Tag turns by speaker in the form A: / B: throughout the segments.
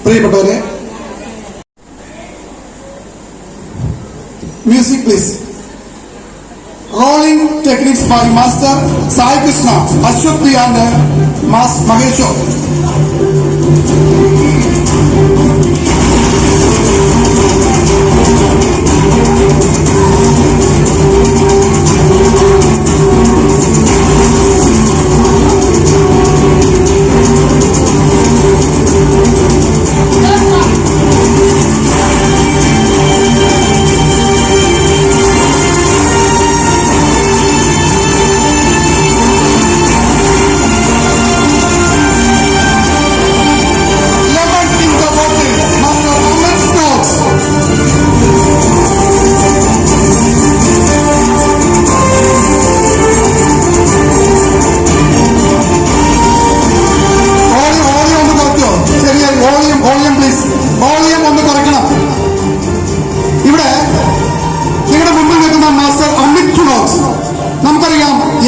A: പ്രിയപ്പെട്ടവരെ, music please. Rolling techniques by master Sai Krishna, Ashwath P and മഹേഷോ.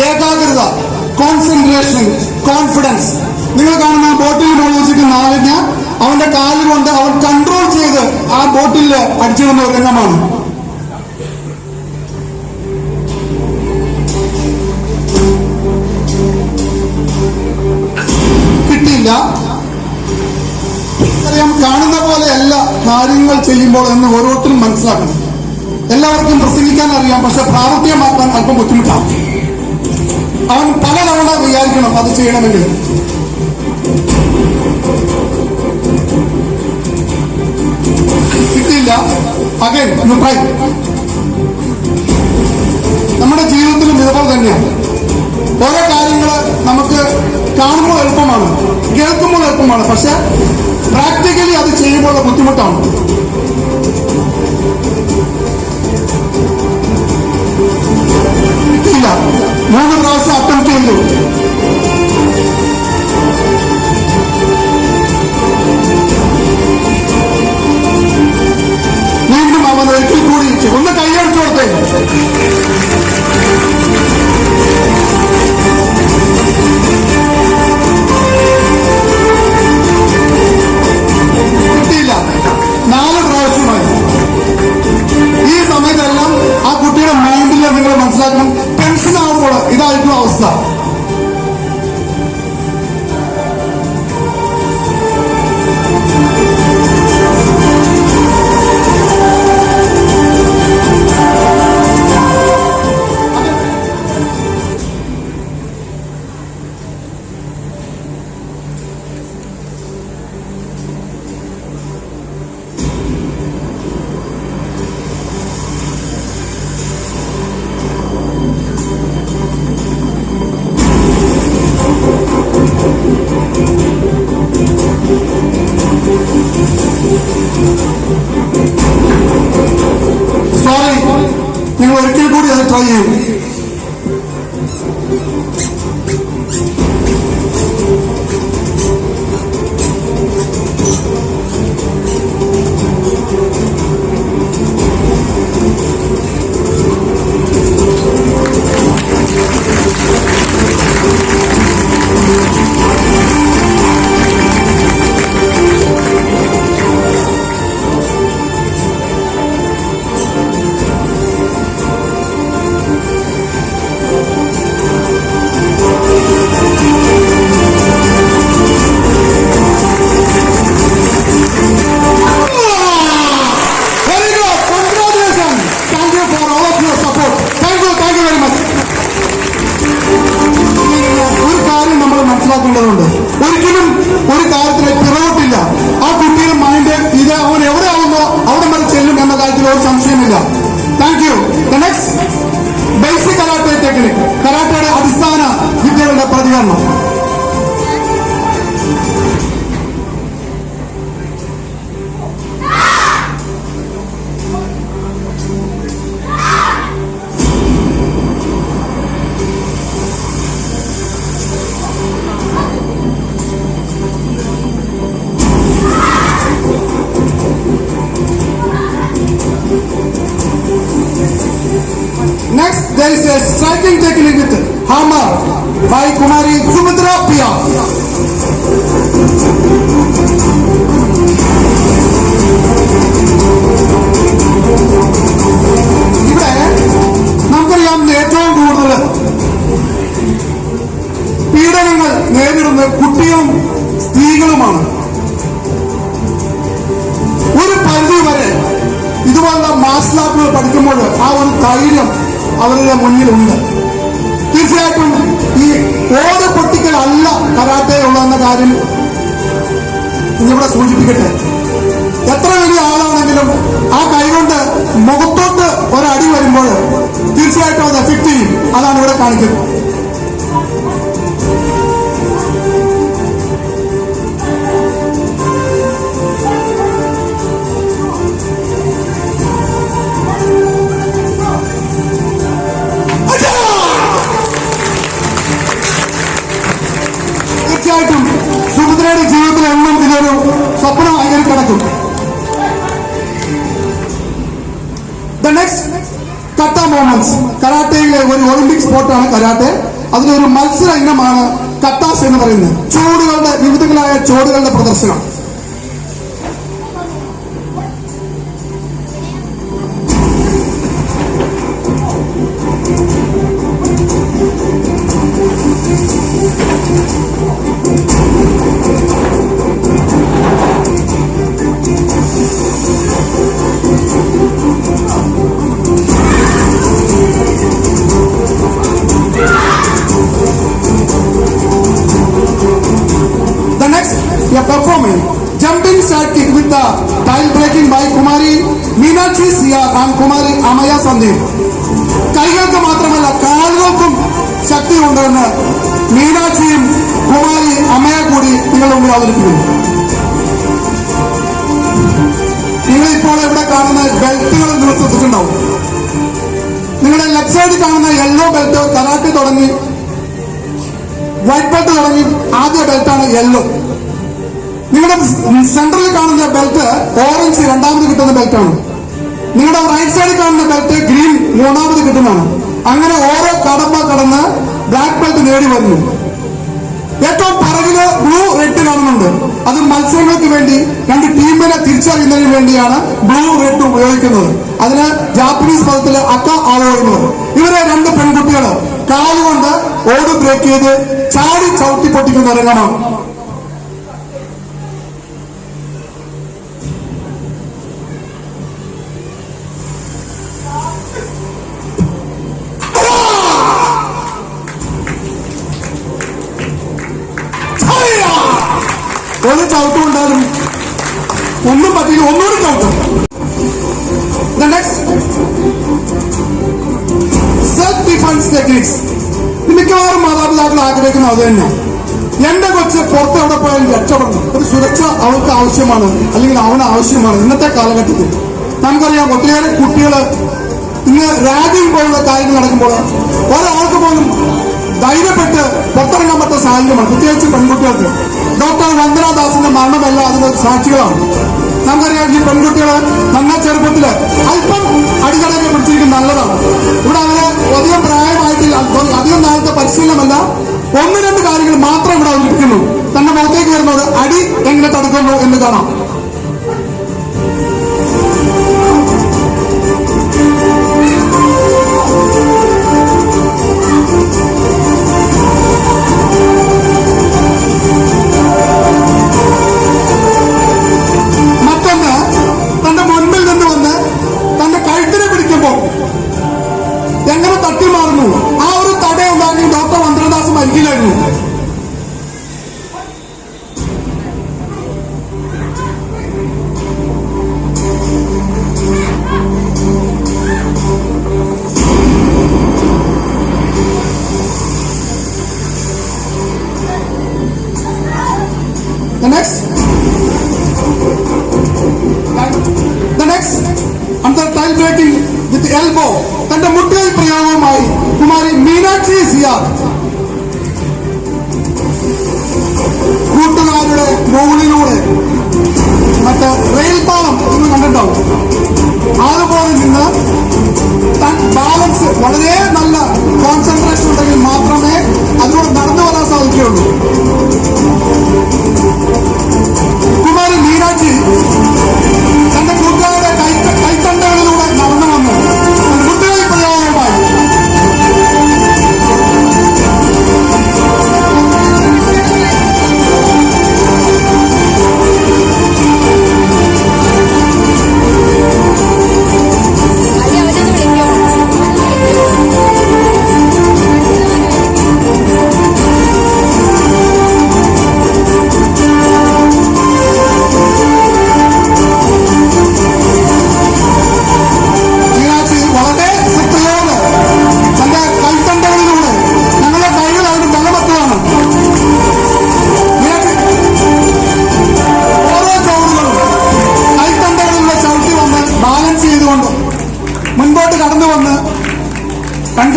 A: ഏകാഗ്രത, കോൺസെൻട്രേഷൻ, കോൺഫിഡൻസ്. നിങ്ങൾ കാണുന്ന ആ ബോട്ടിൽ വെച്ചിട്ട് നാലിന് അവന്റെ കാലിൽ കൊണ്ട് അവൻ കൺട്രോൾ ചെയ്ത് ആ ബോട്ടിൽ അടിച്ചു വന്ന ഒരു രംഗമാണ്. കിട്ടിയില്ല. അറിയാം, കാണുന്ന പോലെ അല്ല കാര്യങ്ങൾ ചെയ്യുമ്പോൾ എന്ന് ഓരോരുത്തരും മനസ്സിലാക്കണം. എല്ലാവർക്കും പ്രസംഗിക്കാൻ അറിയാം, പക്ഷെ പ്രാവർത്തികമാക്കാൻ അല്പം ബുദ്ധിമുട്ടാണ്. അവൻ പലതവണ വിചാരിക്കണം അത് ചെയ്യണമെങ്കിൽ. കിട്ടിയില്ല. Again you try. നമ്മുടെ ജീവിതത്തിലും ഇതുപോലെ തന്നെയാണ്. ഓരോ കാര്യങ്ങൾ നമുക്ക് കാണുമ്പോൾ എളുപ്പമാണ്, കേൾക്കുമ്പോൾ എളുപ്പമാണ്, പക്ഷെ പ്രാക്ടിക്കലി അത് ചെയ്യുമ്പോൾ ബുദ്ധിമുട്ടാണ്. കിട്ടിയില്ല. 3 പ്രാവശ്യം അറ്റംപ്റ്റ് ചെയ്തു. വീണ്ടും അവൻ ഒരിക്കൽ കൂടി ഒന്ന് കൈയടിച്ചു കൊടുത്തേ. കിട്ടിയില്ല. 4 പ്രാവശ്യമായി. ഈ സമയത്തെല്ലാം ആ കുട്ടിയുടെ മൈൻഡിൽ നിങ്ങൾ മനസ്സിലാക്കണം, ടെൻഷൻ ആവുമ്പോൾ ഇതായിരിക്കും അവസ്ഥ. സോറി, നിങ്ങൾ ഒരിക്കൽ കൂടി അത് ട്രൈ ചെയ്യും. മനസ്സിലാക്കേണ്ടതുണ്ട്. ഒരിക്കലും ഒരു കാര്യത്തിലെ പിറകോട്ടില്ല. ആ കുട്ടിയുടെ മൈൻഡ് ഇത് അവൻ എവിടെ ആവുന്നോ അവിടെ വരെ ചെല്ലും എന്ന കാര്യത്തിൽ ഒരു സംശയമില്ല. Thank you. Next, basic karate technique, കരാട്ടയുടെ അടിസ്ഥാന വിദ്യകളുടെ പ്രതികരണം. Next, there is a striking technique with hammer by Kumari Sumitra Pia. ധൈര്യം അവരുടെ മുന്നിലുണ്ട്. തീർച്ചയായിട്ടും ഈ ഓട് പൊട്ടിക്കലല്ല കരാട്ടെ ഉള്ളതെന്ന കാര്യം ഇവിടെ സൂചിപ്പിക്കട്ടെ. എത്ര വലിയ ആളാണെങ്കിലും ആ കൈകൊണ്ട് മുഖത്തോട്ട് ഒരടി വരുമ്പോൾ തീർച്ചയായിട്ടും അത് എഫക്ട് ചെയ്യും. അതാണ് ഇവിടെ കാണിക്കുന്നത്. തീർച്ചയായിട്ടും സുഭദ്രയുടെ ജീവിതത്തിൽ എന്നും ഇതൊരു സ്വപ്നമായി കിടക്കും. ദ നെക്സ്റ്റ് കട്ട മൂവ്മെന്റ്സ്. കരാട്ടയിലെ ഒരു ഒളിമ്പിക് സ്പോർട്ടാണ് കരാട്ടെ. അതിലൊരു മത്സര ഇനമാണ് കട്ടാസ് എന്ന് പറയുന്നത്. ചുവടുകളുടെ വിവിധങ്ങളായ ചുവടുകളുടെ പ്രദർശനം. Performing jumping side kick with the tile breaking by Kumari Meenakshi Siyar and Kumari Amaya Sandeep. കൈകൾക്ക് മാത്രമല്ല കാലുകൾക്കും ശക്തി ഉണ്ടെന്ന് മീനാക്ഷിയും കുമാരി അമയ കൂടി നിങ്ങളുടെ മുമ്പിൽ അവതരിപ്പിക്കുന്നു. നിങ്ങളിപ്പോൾ ഇവിടെ കാണുന്ന ബെൽറ്റുകൾ നിങ്ങൾ ശ്രദ്ധിച്ചിട്ടുണ്ടാവും. നിങ്ങളുടെ ലെഫ്റ്റ് സൈഡിൽ കാണുന്ന യെല്ലോ ബെൽറ്റ് കരാട്ടെ തുടങ്ങി വൈറ്റ് ബെൽറ്റ് തുടങ്ങി ആദ്യ ബെൽറ്റാണ് യെല്ലോ. നിങ്ങളുടെ സെന്ററിൽ കാണുന്ന ബെൽറ്റ് ഓറഞ്ച് രണ്ടാമത് കിട്ടുന്ന ബെൽറ്റാണ്. നിങ്ങളുടെ റൈറ്റ് സൈഡിൽ കാണുന്ന ബെൽറ്റ് ഗ്രീൻ മൂന്നാമത് കിട്ടുന്നതാണ്. അങ്ങനെ ഓരോ കടമ്പ കടന്ന് ബ്ലാക്ക് ബെൽറ്റ് നേടി വരുന്നു. ഏറ്റവും പിറകില് ബ്ലൂ റെഡ് കാണുന്നുണ്ട്. അത് മത്സരങ്ങൾക്ക് വേണ്ടി രണ്ട് ടീമിനെ തിരിച്ചറിയുന്നതിന് വേണ്ടിയാണ് ബ്ലൂ റെഡ് ഉപയോഗിക്കുന്നത്. അതിന് ജാപ്പനീസ് പദത്തില് അക്ക ആവോ എന്ന് പറയും. ഇവരെ രണ്ട് പെൺകുട്ടികൾ കാലുകൊണ്ട് ഓട് ബ്രേക്ക് ചെയ്ത് ചാടി ചവിട്ടി പൊട്ടിക്കുന്ന രംഗമാണ്. ഒരു ചവിട്ടും ഉണ്ടാകും, ഒന്നും പറ്റില്ല, ഒന്നുകൂടി ചവിട്ടും. Self defence techniques. മിക്കവാറും മാതാപിതാക്കൾ ആഗ്രഹിക്കുന്നത് അത് തന്നെ. എന്റെ കൊച്ച് പുറത്ത് എവിടെ പോയാലും രക്ഷപ്പെടണം. ഒരു സുരക്ഷ അവൾക്ക് ആവശ്യമാണ്, അല്ലെങ്കിൽ അവന് ആവശ്യമാണ്. ഇന്നത്തെ കാലഘട്ടത്തിൽ നമുക്കറിയാം ഒത്തിരിയേറെ കുട്ടികൾ ഇന്ന് റാഗിംഗ് പോലുള്ള കാര്യങ്ങൾ നടക്കുമ്പോൾ ഒരാൾക്ക് പോലും ധൈര്യപ്പെട്ട് പുറത്തിറങ്ങാൻ പറ്റുന്ന സാഹചര്യമാണ്, പ്രത്യേകിച്ച് പെൺകുട്ടികൾക്ക്. ഡോക്ടർ വന്ദനാദാസിന്റെ മരണമെല്ലാം അതിന് സാക്ഷികളാണ്. നമുക്കറിയാം ഈ പെൺകുട്ടികള് നന്ന ചെറുപ്പത്തില് അല്പം അടികടക്കെ പിടിച്ചിരിക്കുന്നത് നല്ലതാണ്. ഇവിടെ അവര് അധികം പ്രായമായിട്ടില്ല, അധികം നാളത്തെ പരിശീലനമല്ല, ഒന്ന് രണ്ട് കാര്യങ്ങൾ മാത്രം ഇവിടെ അവതരിപ്പിക്കുന്നു. തന്റെ മുഖത്തേക്ക് വരുന്നത് അടി എങ്ങനെ തടുക്കുന്നു എന്ന് കാണാം. എങ്ങനെ തട്ടിമാറുന്നു, ആ ഒരു തടയുണ്ടാക്കി doctor Vandana Das മരിക്കില്ലായിരുന്നു. under tile breaking with elbow. തന്റെ മുട്ടുകൈ പ്രയോഗവുമായി കുമാരി മീനാക്ഷി സിയാർ കൂട്ടുകാരുടെ മുകളിലൂടെ മറ്റേ റെയിൽ പാളം നിങ്ങൾ കണ്ടിട്ടുണ്ടാവും. അതുപോലെ നിന്ന് ബാലൻസ് വളരെ നല്ല കോൺസെൻട്രേഷൻ ഉണ്ടെങ്കിൽ മാത്രമേ അതിലൂടെ നടന്നു വരാൻ സാധിക്കുകയുള്ളൂ. കുമാരി മീനാക്ഷി തന്റെ കൂട്ടുകാരുടെ കൈത്തണ്ടകളിലൂടെ നടന്നു വന്നു കുട്ടികൾ പ്രയോഗമായി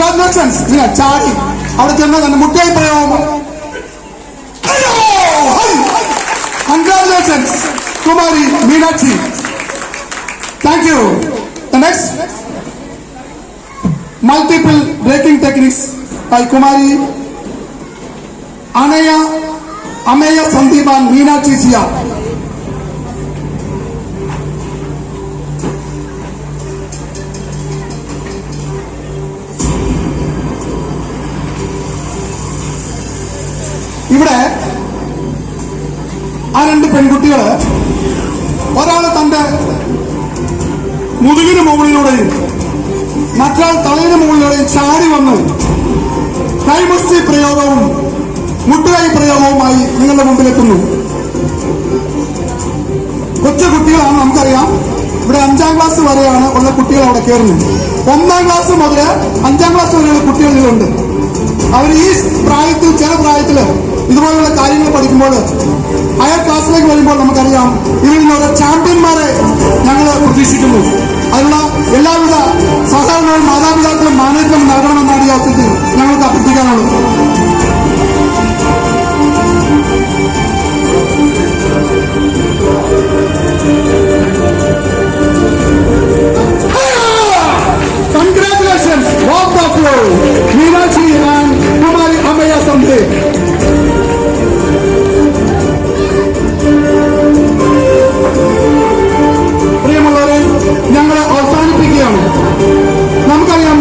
A: കൺഗ്രാറ്റുലേഷൻസ്. ഇല്ല ചാടി അവിടെ ചെന്നാൽ തന്നെ മുട്ടായി പ്രയോഗം. കൺഗ്രാറ്റുലേഷൻസ് കുമാരി Meenakshi. Thank you. Next multiple breaking techniques by കുമാരി അമേയ സന്ദീപാൻ മീനാക്ഷി സിയ. ഇവിടെ ആ രണ്ട് പെൺകുട്ടികള് ഒരാൾ തന്റെ മുതുകിന് മുകളിലൂടെയും മറ്റൊരാൾ തലയിന് മുകളിലൂടെയും ചാടി വന്ന് കൈമുഷ്ടി പ്രയോഗവും മുട്ടുകൈ പ്രയോഗവുമായി നിങ്ങളുടെ മുമ്പിലെത്തുന്നു. കൊച്ചു കുട്ടികളാണ്, നമുക്കറിയാം. ഇവിടെ 5ാം ക്ലാസ് വരെയാണ് ഉള്ള കുട്ടികൾ അവിടെ കയറുന്നത്. 1ാം ക്ലാസ് മുതൽ 5ാം ക്ലാസ് വരെയുള്ള കുട്ടികൾ ഇതിലുണ്ട്. അവർ ഈ പ്രായത്തിൽ ചില പ്രായത്തില് ഇതുപോലുള്ള കാര്യങ്ങൾ പഠിക്കുമ്പോൾ ഹയർ ക്ലാസ്സിലേക്ക് വരുമ്പോൾ നമുക്കറിയാം ഇതിൽ നിന്നോരോ ചാമ്പ്യന്മാരെ ഞങ്ങൾ പ്രതീക്ഷിക്കുന്നു. അതിനുള്ള എല്ലാവിധ സഹകരണവും മാതാപിതാക്കളും മാനേജ്മെന്റ് നൽകണമെന്നാണ് ഈ അവസരത്തിൽ ഞങ്ങൾക്ക് അഭ്യർത്ഥിക്കാനുള്ളത്. Congratulations, walk the floor, Meenakshi and Kumari Ameya Sandhe. പ്രിയമുള്ളവരെ, ഞങ്ങൾ അവസാനിപ്പിക്കുകയാണ്. നമുക്കറിയാം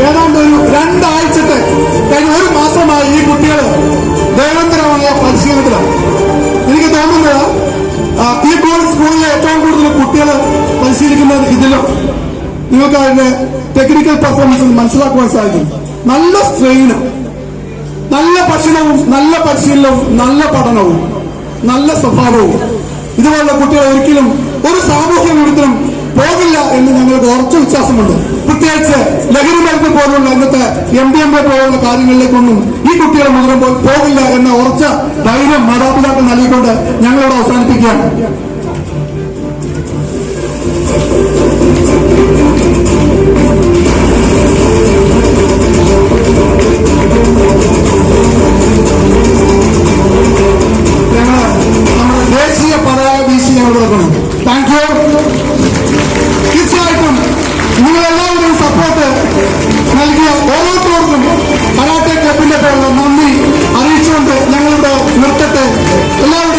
A: ഏതാണ്ട് ഒരു 2 ആഴ്ചത്തെ കഴിഞ്ഞ 1 മാസമായി ഈ കുട്ടികൾ നിരന്തരമായ പരിശീലനത്തിലാണ്. എനിക്ക് തോന്നുന്നത് ഈ സ്കൂളിലെ ഏറ്റവും കൂടുതൽ കുട്ടികൾ പരിശീലിക്കുന്നത് ഇതിലും നിങ്ങൾക്ക് അതിന്റെ ടെക്നിക്കൽ പെർഫോമൻസ് മനസ്സിലാക്കുവാൻ സാധിക്കും. നല്ല സ്ട്രെയിന്, നല്ല ഭക്ഷണവും നല്ല പരിശീലനവും നല്ല പഠനവും നല്ല സ്വഭാവവും ഇതുപോലുള്ള കുട്ടികൾ ഒരിക്കലും ഒരു സാമൂഹ്യ വിരുദ്ധനും പോകില്ല എന്ന് ഞങ്ങൾക്ക് ഉറച്ച വിശ്വാസമുണ്ട്. പ്രത്യേകിച്ച് ലഹരി മരുന്ന് പോലുള്ള ഇന്നത്തെ MDMA പോലുള്ള കാര്യങ്ങളിലേക്കൊന്നും ഈ കുട്ടികൾ മുതിരുമ്പോൾ പോകില്ല എന്ന ഉറച്ച ധൈര്യം മാതാപിതാക്കൾ നൽകിക്കൊണ്ട് ഞങ്ങളോട് അവസാനിപ്പിക്കുകയാണ്. നമ്മുടെ ദേശീയ പതാക വീശി ഞങ്ങൾ കൊടുക്കണം. Thank you. തീർച്ചയായിട്ടും നിങ്ങളെല്ലാവരും സപ്പോർട്ട് നൽകിയ ഓരോരുത്തർക്കും കരാട്ടെ ക്ലബിന്റെ പേരുള്ള നന്ദി അറിയിച്ചുകൊണ്ട് ഞങ്ങളുടെ നിർത്തട്ടെ. എല്ലാവരും